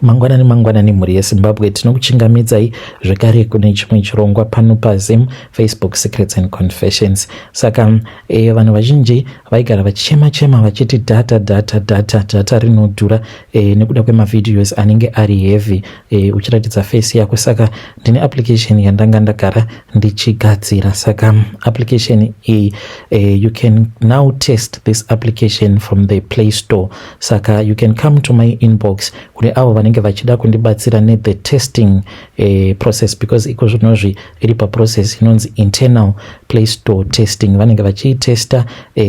mangwanani mhuri yeZimbabwe, tinokuchingamidzai zvekare kune chimwe chirongwa pano paZim, Facebook Secrets and Confessions. Saka vanhu vazhinji vaigara vachichema vachiti data rinodhura nekuda kwemavideos anenge ari heavy uchiratidza face yako. Saka ndine application yandanga ndagara ndichigadzira. Saka application iyi you can now test this application from the Play Store. Saka you can come to my inbox kune avo vanenge vachida kundibatsira the testing process, because iko zvinozvi iri process inonzi internal Play Store testing. Vanenge vachiitesta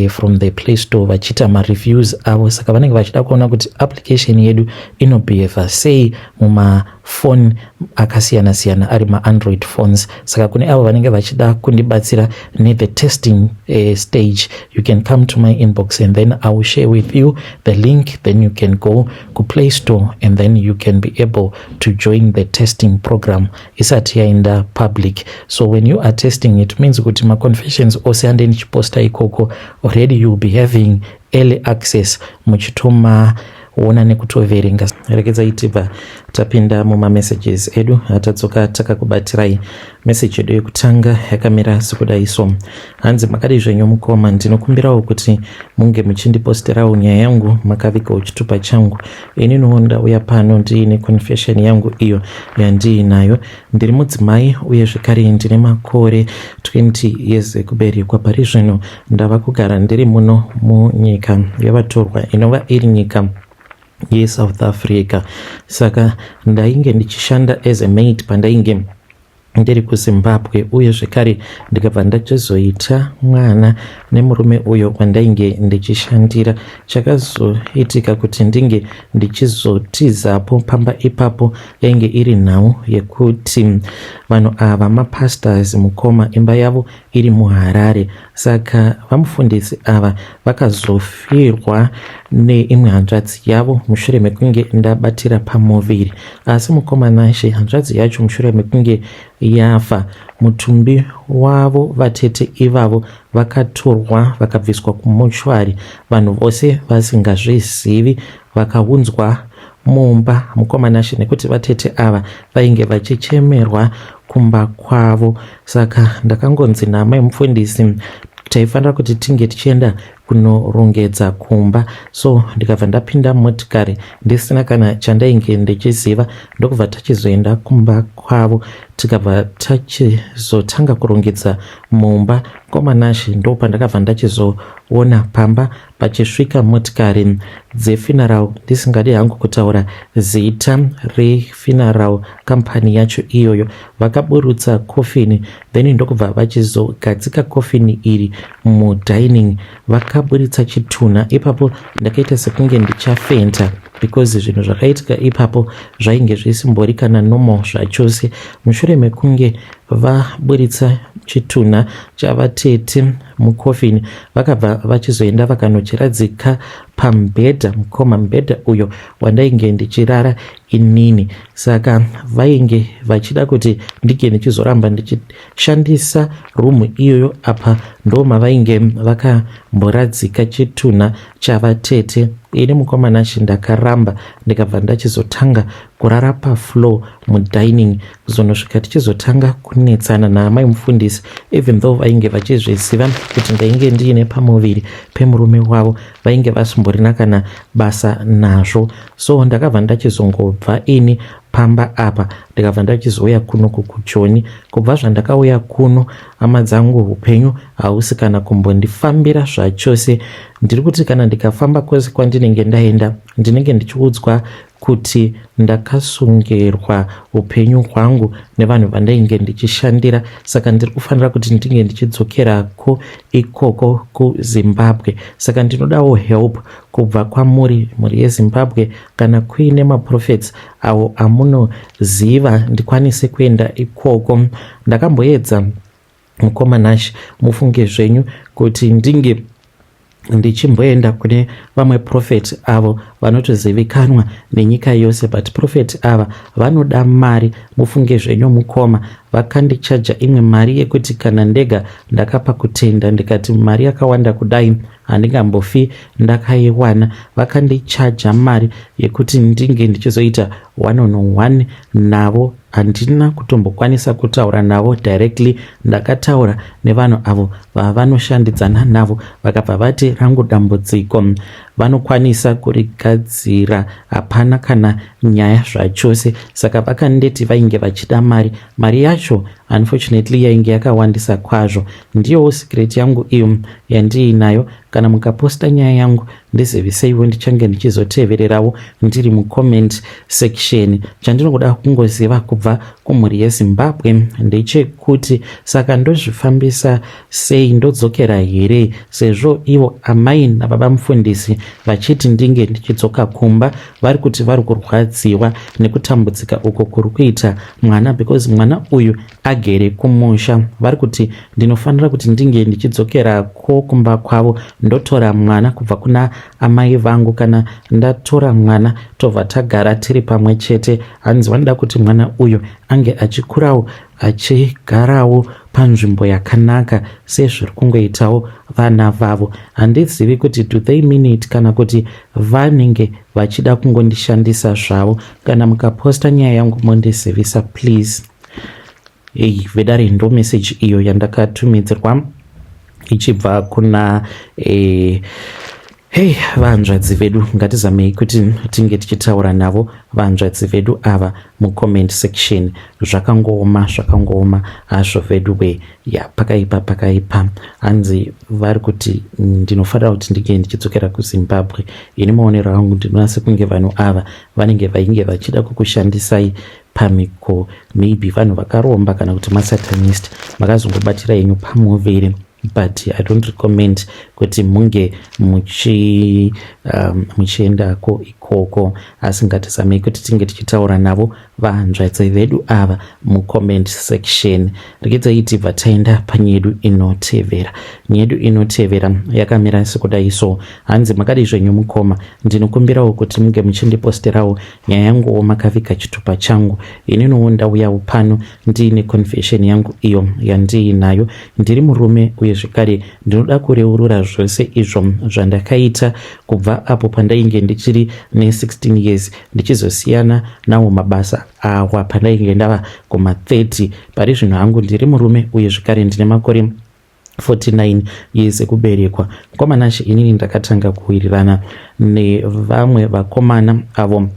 from the Play Store vachiita mareviews avo. Saka vanenge vachida kuona kuti application yedu inobehave sei mumafoni akasiyana ari maAndroid phones. Saka kune avo vanenge vachida kundibatsira the testing stage, you can come to my inbox and then I will share with you the link. Then you can go to Play Store and then you can be able to join the testing program isati yaenda public. So when you are testing, it means kuti ma confessions ose ande nichiposta ikoko, already you will be having early access muchitoma ona nekutoverenga. Rekedzai itipa tapinda muma messages edu, tatsoka takakubatirai message edu yekutanga yakamira sekudai so: hanzi makadi zvenyu mukoma, ndinokumbirawo kuti munge muchindiposterawo nyaya yangu makavika chitupa changu. Inini ndauya pano ndiine confession yangu iyo yandiinayo. Ndiri mudzimai uye zvekare ndine makore 20 years ekuberekwa. Pari zvino ndava kugara ndiri muno munyika yavatorwa inova iri nyika yeSouth Africa. Saka ndainge ndichishanda as a maid pandainge ndiri kuZimbabwe, uye zvekare ndikabva ndachizoita mwana nemurume uyo wandainge ndichishandira. Chakazoitika kuti ndinge ndichizotizapo pamba ipapo yainge iri nhau yekuti vanhu ava mapastors mukoma, imba yavo iri muHarare. Saka vamufundisi ava vakazofirwa neimwe hanzvadzi yavo mushure mekunge ndabatira pamuviri. Asi mukoma She, hanzvadzi yacho mushure mekunge yafa, mutumbi wavo vatete ivavo vakatorwa vakabviswa kumochwari, vanhu vose vasingazvizivi vakaunzwa mumba mukoma She, nekuti vatete ava vainge vachichemerwa kumba kwavo. Saka ndakangonzi namai mufundisi taifanira kuti tinge tichienda kunorongedza kumba. So ndikabva ndapinda motikari ndisina kana chandainge ndichiziva, ndokubva tachizoenda kumba kwavo. Tikabva tachizotanga kurongedza mumba mukoma She, ndo pandakabva ndachizoona pamba pachisvika motikari dzefuneral. Ndisingadi hangu kutaura zita refuneral company yacho iyoyo. Vakaburutsa kofini, then ndokubva vachizogadzika kofini iri mudining. Vakaburitsa chitunha. Ipapo ndakaita sekunge ndichafenta, because zvinhu zvakaitika ipapo zvainge zvisimbori kana normal zvachose. Mushure mekunge vaburitsa chitunha chavatete mukofini, vakabva vachizoenda vakanochiradzika pamubhedha mukoma, mubhedha uyo wandainge ndichirara inini. Saka vainge vachida kuti ndige ndichizoramba ndichishandisa rumu iyoyo. Apa ndo mavainge vakamboradzika chitunha chavatete. Ini mukoma She ndakaramba, ndikabva ndachizotanga kurara pafloor mudining, kuzonosvika tichizotanga kunetsana namai mufundisi. Even though vainge vachizviziva kuti ndainge ndiine pamuviri pemurume wavo, vainge vasimborina kana basa nazvo. So ndakabva ndachizongobva ini pamba apa, ndikabva ndachizouya kuno kuJoni. Kubva zvandakauya kuno, hama dzangu, upenyu hausi kana kumbondifambira zvachose. Ndiri kuti kana ndikafamba kwese kwandinenge ndaenda, ndinenge ndichiudzwa kuti ndakasungerwa upenyu hwangu nevanhu vandainge ndichishandira. Saka ndiri kufanira kuti ndinge ndichidzokerako ikoko kuZimbabwe. Saka ndinodawo help kubva kwamuri, muri yeZimbabwe, kana kuine maprofits avo amunoziva ndikwanise kuenda ikoko. Ndakamboedza mukoma She, mufunge zvenyu kuti ndinge ndichimboenda kune vamwe prophet avo vanotozivikanwa nenyika yose, but prophet ava vanoda mari. Mufunge zvenyu mukoma, vakandichaja imwe mari yekuti kana ndega ndakapa kutenda ndikati mari yakawanda kudai handingambofi ndakaiwana. Vakandichaja mari yekuti ndinge ndichizoita 1-on-1 navo. Handina kutombokwanisa kutaura navo directly. Ndakataura nevanhu avo vavanoshandidzana navo, vakabva vati rangu dambudziko vanokwanisa kurigadzira, hapana kana nyaya zvachose. Saka vakandeti vainge vachida mari yacho unfortunately yainge yakawandisa kwazvo. Ndiyowo secret yangu iyo yandiinayo. Kana mukaposta nyaya yangu ndizivise ndichange ndichizotevererawo ndiri mucomment section. Chandinoda kungoziva kubva kumhuri yeZimbabwe ndechekuti saka ndozvifambisa sei, ndodzokera here, sezvo ivo amai nababa mufundisi vachiti ndinge ndichidzoka kumba vari kuti vari kurwadziwa nekutambudzika uko kuri kuita mwana, because mwana uyu agere kumusha. Vari kuti ndinofanira kuti ndinge ndichidzokerako kumba kwavo ndotora mwana kubva kuna amai vangu. Kana ndatora mwana tobva tagara tiri pamwe chete. Hanzi vanoda kuti mwana uyu ange achikurawo achigarawo panzvimbo yakanaka sezviri kungoitawo vana vavo. Handizivi kuti do they mean it kana kuti vanenge vachida kungondishandisa zvavo. Kana mukaposta nyaya yangu mondizivisa please. Vedare ndo message iyo yandakatumidzirwa ichibva kuna vanzvadzi vedu. Ngatizamei kuti tinge tichitaura navo vanzvadzi vedu ava mucomment section. Zvakangoma hazvo vedu we pakaipa. Hanzi vari kuti ndinofanira kuti ndinge ndichidzokera kuZimbabwe. Ini maonero angu ndinoona sekunge vanhu ava vanenge vainge vachida kukushandisai pamiko, maybe vanhu vakaromba kana kuti masatanist makazongobatira yenyu pamuviri. But I don't recommend kuti munge muchiendako ikoko. Asi ngatizamei kuti tinge tichitaura navo vanzvadzi vedu ava mucomment section. Regai tibva taenda panyedu inotevera. Nyedu inotevera yakamira sekudai so. Hanzi makadi zvenyu mukoma, ndinokumbirawo kuti munge muchindiposterawo nyaya yangu makavika chitupa changu. Ininiwo ndauyawo pano ndiine confession yangu iyo yandiinayo. Ndiri murume uye zvekare ndinoda kureurura zvose izvo zvandakaita kubva apo pandainge ndichiri ne16 years ndichizosiyana nawo mabasa awa pandainge ndava kuma30. Pari zvino hangu ndiri murume uye zvekare ndine makore 49 years ekuberekwa. Mukomanashi inini ndakatanga kuwirirana nevamwe vakomana avo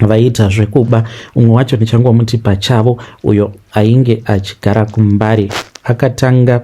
vaita zvekuba. Umwe wacho ndichangomuti pachavo, uyo ainge achigara kumbare. Akatanga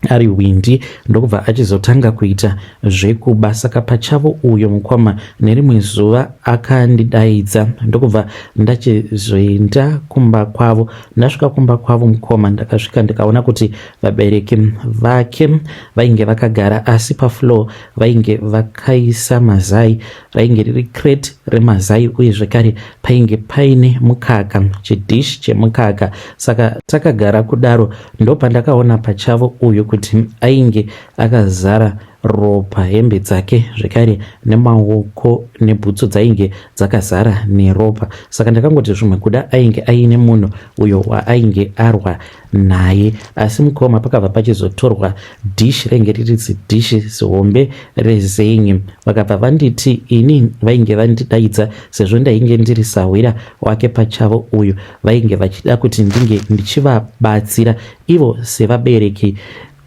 ari windi ndokubva achizotanga kuita zvekuba. Saka pachavo uyo mukoma nerimwe zuva akandidaidza ndokubva ndachizoenda kumba kwavo. Ndasvika kumba kwavo mukoma ndakasvika ndikaona kuti vabereki vake vainge vakagara asi pafloor vainge vakaisa mazai, rainge riri crate remazai uye zvekare painge paine mukaka, chidishi chemukaka. Saka takagara kudaro ndopandakaona pachavo uyo kuti ainge akazara ropa, hembe dzake zvekare nemaoko nebhutsu dzainge dzakazara neropa. Saka ndakangoti zvimwe kuda ainge aine munhu uyo waainge arwa naye. Asi mukoma pakabva pachizotorwa dishi renge riri zidishi zihombe rezengi. Vakabva vanditi ini vainge vandidaidza sezvo ndainge ndiri sahwira wake pachavo uyu. Vainge vachida kuti ndinge ndichivabatsira ivo sevabereki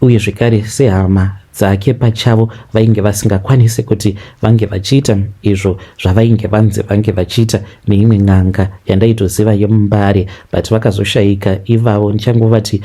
uye zvekare sehama dzake pachavo. Vainge vasingakwanisi kuti vange vachiita izvo zvavainge vanzi vange vachiita neimwe n'anga yandaitoziva yemumbare, but vakazoshayika ivavo. Ndichangovati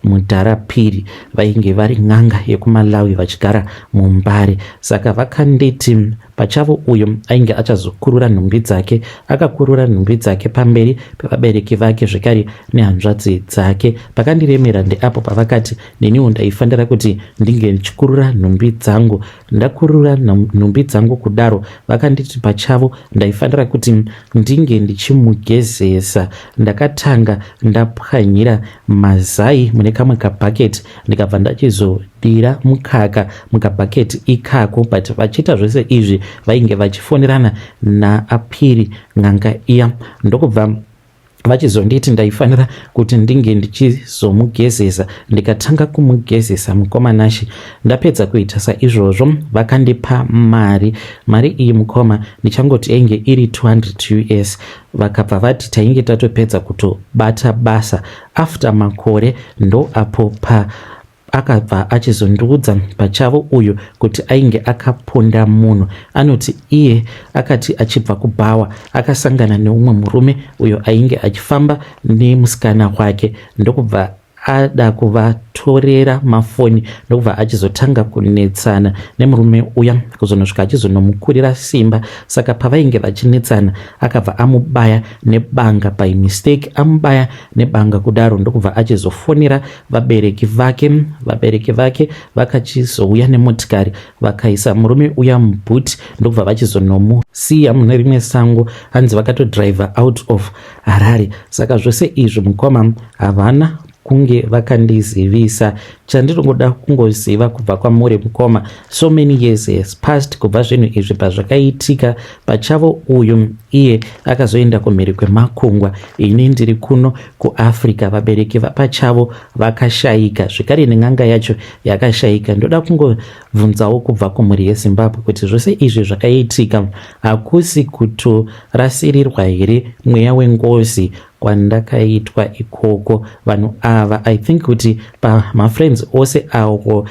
mudharapiri vainge vari n'anga yekuMalawi vachigara mumbare. Saka vakanditi pachavo uyo ainge achazokurura nhumbi dzake. Akakurura nhumbi dzake pamberi pevabereki vake zvekare nehanzvadzi dzake. Pakandiremera ndeapo pavakati neniwo ndaifanira kuti ndinge ndichikurura nhumbi dzangu. Ndakurura nhumbi dzangu kudaro vakanditi pachavo ndaifanira kuti ndinge ndichimugezesa. Ndakatanga ndapwanyira mazai mune kamwe kabhaketi ndikabva ndachizodira mukaka mukabhaketi ikako. But vachiita zvose izvi vainge vachifonerana naapiri n'anga iya. Ndokubva vachizonditi ndaifanira kuti ndinge ndichizomugezesa. Ndikatanga kumugezesa mukomanashi, ndapedza kuita saizvozvo vakandipa mari iyi mukoma ndichangoti ainge iri 200 US. Vakabva vati tainge tatopedza kutobata basa. After makore ndo apo akabva achizondiudza pachavo uyu kuti ainge akaponda munhu. Anoti iye akati achibva kuBhawa akasangana neumwe murume uyo ainge achifamba nemusikana wake, ndokubva ada kuvatorera mafoni, ndokubva achizotanga kunetsana nemurume uya kuzonosvika achizonomukurira simba. Saka pavainge vachinetsana akabva amubaya nebanga by mistake, amubaya nebanga kudaro, ndokubva achizofonera vabereki vake vakachizouya nemotikari vakaisa murume uya mubhuti, ndokubva vachizonomusiya mune rimwe sango. Hanzi vakatodriver out of Harare. Saka zvose izvi mukoma havana kunge vakandizivisa. Chandirongoda kungoziva kubva kwamuri mukoma, so many years has passed kubva zvinhu izvi pazvakaitika pachavo uyu iye akazoenda kumhiri kwemakungwa, ini ndiri kuno kuAfrica. Vabereki vapachavo vakashayika, zvikare nen'anga yacho yakashayika. Ndoda kungobvunzawo kubva kumhuri yeZimbabwe kuti zvose izvi zvakaitika hakusi kutorasirirwa here mweya wengozi kwandakaitwa ikoko? Vanhu ava I think kuti pamafriends ose awo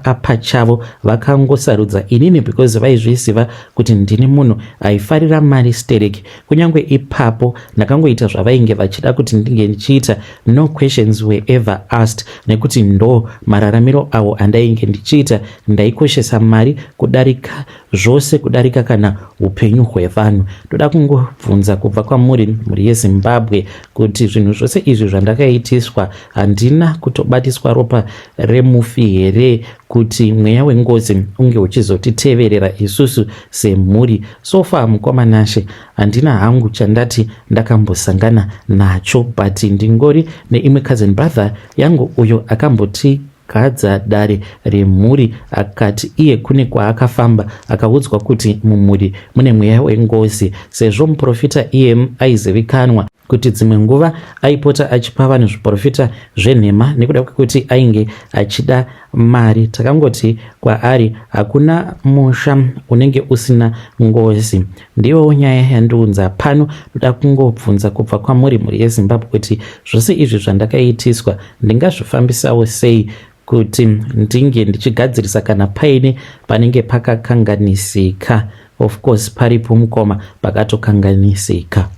apachavo vakangosarudza inini because vaizviziva kuti ndini munhu aifarira mari stereki. Kunyange ipapo ndakangoita zvavainge vachida kuti ndinge ndichiita, no questions were ever asked, nekuti ndo mararamiro awo andainge ndichiita. Ndaikoshesa mari kudarika zvose, kudarika kana upenyu hwevanhu. Ndoda kungobvunza kubva kwamuri yeZimbabwe kuti zvinhu zvose izvi zvandakaitiswa handina kutobatiswa ropa remufi here, kuti mweya wengozi unge uchizotiteverera isusu semhuri? Sofa mukomanashe handina hangu chandati ndakambosangana nacho, but ndingori neimwe cousin brother yangu uyo akamboti gadza dare remhuri, akati iye kune kwaakafamba akaudzwa kuti mumhuri mune mweya wengozi. Sezvo muprofita iye aizivikanwa kuti dzimwe nguva aipota achipa vanhu zviprofita zvenhema nekuda kwekuti ainge achida mari, takangoti kwaari hakuna musha unenge usina ngozi. Ndiyo nyaya yandiunza pano. Ndoda kungobvunza kubva kwamuri yeZimbabwe kuti zvose izvi zvandakaitiswa ndingazvifambisawo sei kuti ndinge ndichigadzirisa kana paine panenge pakakanganisika. Of course paripo mukoma pakatokanganisika.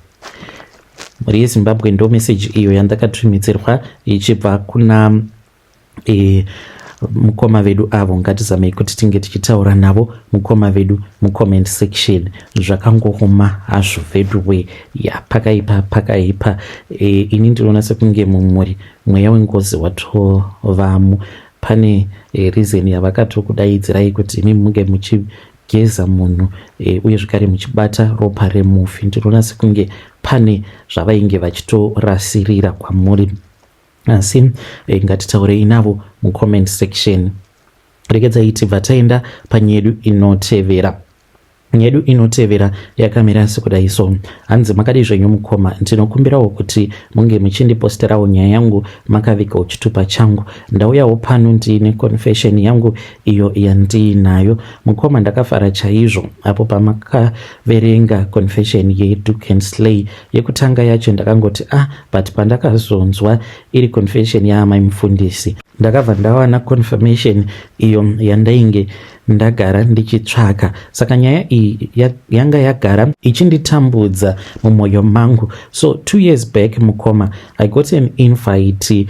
Muri yeZimbabwe ndo message iyo yandakatumidzirwa ichibva kuna mukoma vedu avo. Ngatizamei kuti tinge tichitaura navo mukoma vedu mucomment section. Zvakangoruma hazvo vedu we pakaipa. Ini ndinoona sekunge mumuri mweya wengozi watovamo. Pane reason yavakatokudaidzirai kuti imi munge muchigeza munhu uye zvakare muchibata ropa remufi. Ndinoona sekunge pane zvavainge vachitorasirira kwamuri, asi ngatitaurei navo mucomment section. Regedzai tibva taenda panyedu inotevera. Nyedu inotevera yakamira sekudai so. Hanzi makadi zvenyu mukoma, ndinokumbirawo kuti munge muchindiposterawo nyaya yangu makavikawo chitupa changu. Ndauyawo pano ndine confession yangu iyo yandinayo mukoma. Ndakafara chaizvo apo pamakaverenga confession yeDuke and Slay yekutanga yacho. Ndakangoti but pandakazonzwa iri confession yaamai mufundisi, ndakabva ndawana confirmation iyo yandainge ndagara ndichitsvaka. Saka nyaya iyi yanga yagara ichinditambudza mumwoyo mangu. So 2 years back mukoma, I got an invite.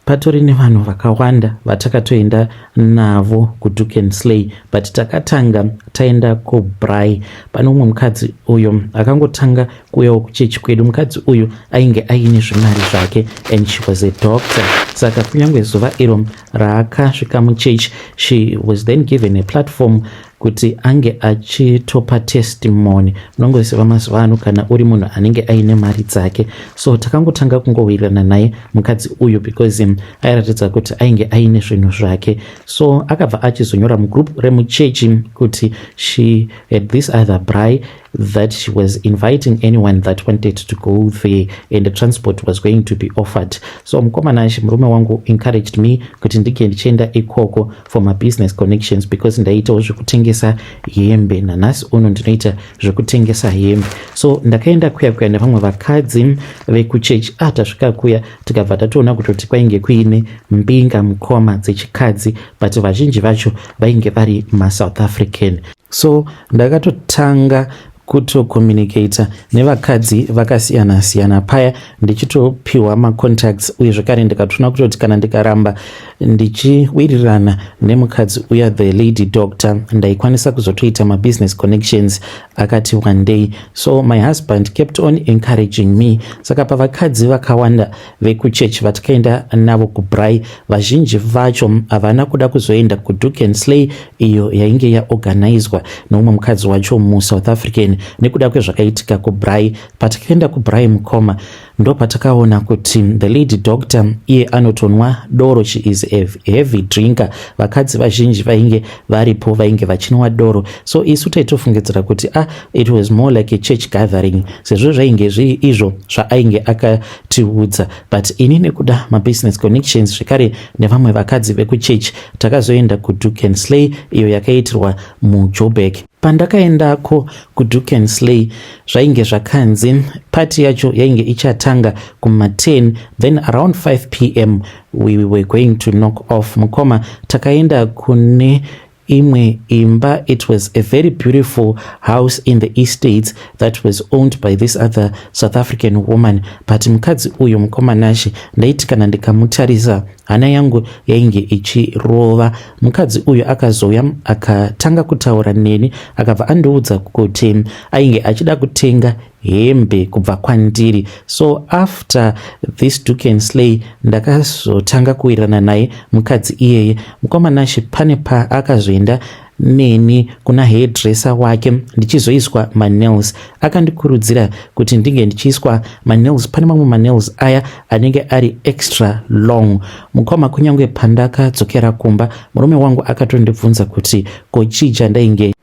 Patori nevanhu vakawanda vatakatoenda navo kuDuke and Slay, but takatanga taenda kuBrai. Pane umwe mukadzi uyo akangotanga kuuyawo kuchechi kwedu. Mukadzi uyu ainge aine zvimari zvake and she was a doctor. Saka kunyange zuva iro raakasvika muchechi, she was then given a platform kuti ange achitopa testimony. Unongoziva mazuva ano kana uri munhu anenge aine mari dzake. So takangotanga kungowirirana naye mukadzi uyu because airatidza kuti ainge aine zvinhu zvake. So akabva achizonyora mugroup remuchechi kuti she had this other Brai that she was inviting anyone that wanted to go there and the transport was going to be offered. So mukomana murume wangu encouraged me kuti ndike ndichienda ikoko for my business connections because ndaitawo zvekutengesa hembe, nanhasi uno ndinoita zvekutengesa hembe. So ndakaenda kuya nevamwe vakadzi vekuchechi. Tasvika kuya tikabva tatoona kutoti kwainge kuine mbinga mukoma dzechikadzi, but vazhinji vacho vainge vari maSouth African. So ndakatotanga kutokommunicata nevakadzi vakasiyana-siyana paya, ndichitopiwa macontacts uye zvakare ndikatoona kutoti kana ndikaramba ndichiwirirana nemukadzi uya the lady doctor ndaikwanisa kuzotoita mabusiness connections akati one day. So my husband kept on encouraging me. Saka pavakadzi vakawanda vekuchechi vatakaenda navo kuBraai, vazhinji vacho havana kuda kuzoenda kuDuke and Slay iyo yainge yaorganizwa neumwe mukadzi wacho muSouth African nekuda kwezvakaitika kuBraai. Patakaenda kuBraai mukoma ndo patakaona kuti the lady doctor iye anotonwa doro, she is a heavy drinker. Vakadzi vazhinji vainge varipo vainge vachinwa doro. So isu taitofungidzira kuti it was more like a church gathering sezvo zvainge zviri izvo zvaainge akatiudza. But ini nekuda mabusiness connections zvekare nevamwe vakadzi vekuchechi takazoenda kuDuke and Slay iyo yakaitirwa muJoburg. Pandakaendako kuDuke and Slay zvainge zvakanzi party yacho yainge ichatanga kuma10, then around 5 p.m. we were going to knock off. Mukoma takaenda kune imwe imba. It was a very beautiful house in the estates that was owned by this other South African woman. But mukadzi uyu mukomanashi ndaiti kana ndikamutarisa hana yangu yainge ichirova. Mukadzi uyu akazouya akatanga kutaura neni, akabva andiudza kuti ainge achida kutenga hembe kubva kwandiri. So after this Duke and Slay ndakazotanga kuwirirana naye mukadzi iyeye. Mukomanashi pane paakazoenda neni kuna hairdresser wake ndichizoiswa manails. Akandikurudzira kuti ndinge ndichiiswa manails. Pane mamwe manails aya anenge ari extra long. Mukoma kunyange pandakadzokera kumba murume wangu akatondibvunza kuti kochija ndainge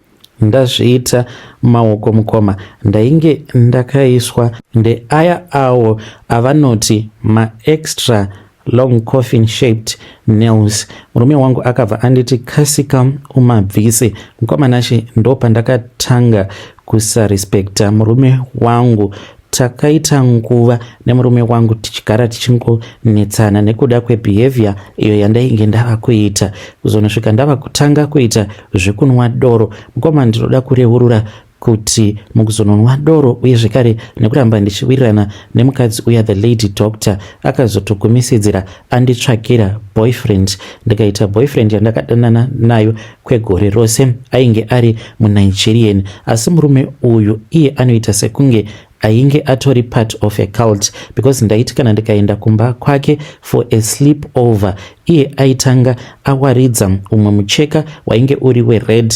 ndazviita maoko. Mukoma ndainge ndakaiswa ndeaya awo avanoti maextra long coffin shaped nails. Murume wangu akabva anditi kasika umabvise. Mukomanashi ndo pandakatanga kusarespekta murume wangu. Takaita nguva nemurume wangu tichigara tichingonetsana nekuda kwebehavior iyo yandainge ndava kuita, kuzonosvika ndava kutanga kuita zvekunwa doro. Mukoma ndinoda kureurura kuti mukuzononwa doro uye zvekare nekuramba ndichiwirirana nemukadzi uya the lady doctor akazotogumisidzira anditsvakira boyfriend. Ndikaita boyfriend yandakadanana nayo kwegore rose ainge ari muNigerian, asi murume uyu iye anoita sekunge ainge atori part of a cult because ndaiti kana ndikaenda kumba kwake for a sleep over iye aitanga awaridza umwe mucheka wainge uri wered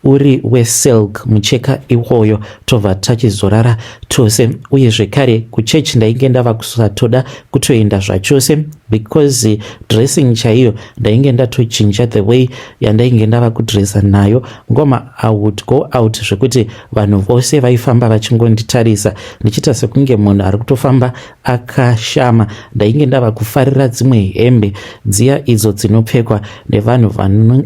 uri wesilk. Mucheka iwoyo tobva tachizorara tose, uye zvekare kuchechi ndainge ndava kusatoda kutoenda zvachose because dressing chaiyo ndainge ndatochinja the way yandainge ndava kudresa nayo. Ngoma I would go out zvekuti vanhu vose vaifamba vachingonditarisa ndichita sekunge munhu ari kutofamba akashama. Ndainge ndava kufarira dzimwe hembe dziya idzo dzinopfekwa nevanhu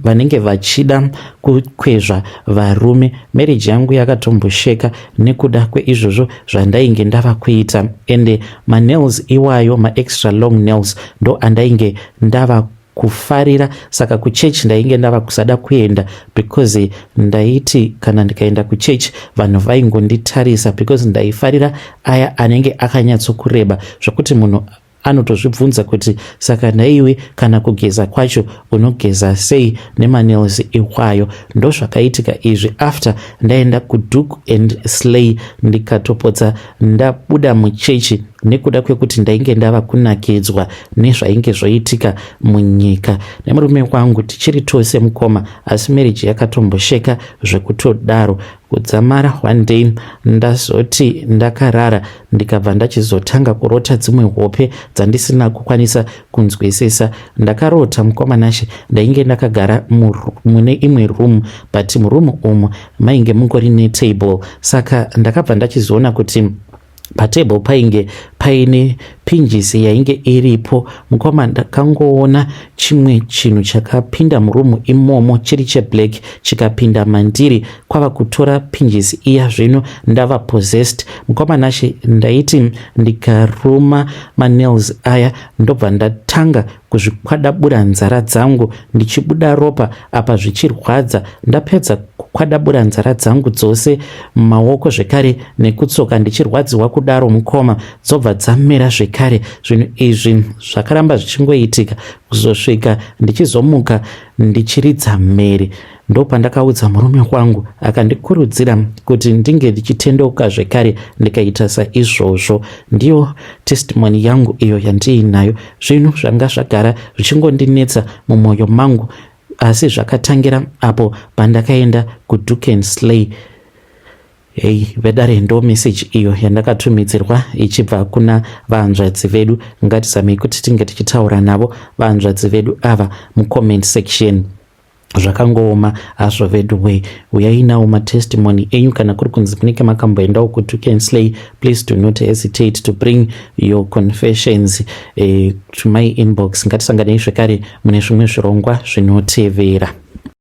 vanenge vachida kukwezva varume. Marriage yangu yakatombosheka nekuda kweizvozvo zvandainge ndava kuita, ende manails iwayo maextra long nails ndo andainge ndava kufarira. Saka kuchechi ndainge ndava kusada kuenda because ndaiti kana ndikaenda kuchechi vanhu vaingonditarisa because ndaifarira aya anenge akanyatsokureba zvokuti munhu anotozvibvunza kuti saka naiwe kana kugeza kwacho unogeza sei nemanails iwayo. Ndo zvakaitika izvi after ndaenda kuDuke and Slay ndikatopotsa ndabuda muchechi nekuda kwekuti ndainge ndava kunakidzwa nezvainge zvoitika munyika nemurume wangu tichiri tose mukoma, asi marriage yakatombosheka zvekutodaro. Kudzamara one day ndazoti ndakarara ndikabva ndachizotanga kurota dzimwe hope dzandisina kukwanisa kunzwisisa. Ndakarota mukomanashe ndainge ndakagara mune imwe room, but muroom umu mainge mungori netable. Saka ndakabva ndachizoona kuti patable painge paine pinjisi yainge iripo. Mukoma ndakangoona chimwe chinhu chakapinda murumu imomo chiri cheblack chikapinda mandiri, kwava kutora pinjisi iya. Zvino ndava possessed. Mukoma nashe ndaiti ndikaruma manails aya ndobva ndatanga kuzvikwadabura nzara dzangu ndichibuda ropa apa zvichirwadza. Ndapedza kukwadabura nzara dzangu dzose, maoko zvekare nekutsoka ndichirwadziwa kudaro mukoma, dzobva dzamera zvekare. Zvinhu izvi zvakaramba zvichingoitika kuzosvika ndichizomuka ndichiridza mhere. Ndopandakaudza murume wangu akandikurudzira kuti ndinge ndichitendeuka zvekare ndikaita saizvozvo. Ndiyo testimony yangu iyo yandiinayo. Zvinhu zvanga zvagara zvichingondinetsa mumwoyo mangu, asi zvakatangira apo pandakaenda kuDukensley. Vedare ndo message iyo yandakatumidzirwa ichibva kuna vahanzvadzi vedu. Ngatizamei kuti tinge tichitaura navo vahanzvadzi vedu ava mucomment section. Zvakangooma hazvo vedu uyai nawo matestimony enyu. Kana kuri kunzi munenge makamboendawo kuDukensley, please do not hesitate to bring your confessions to my inbox. Ngatisanganei zvekare mune zvimwe zvirongwa zvinotevera.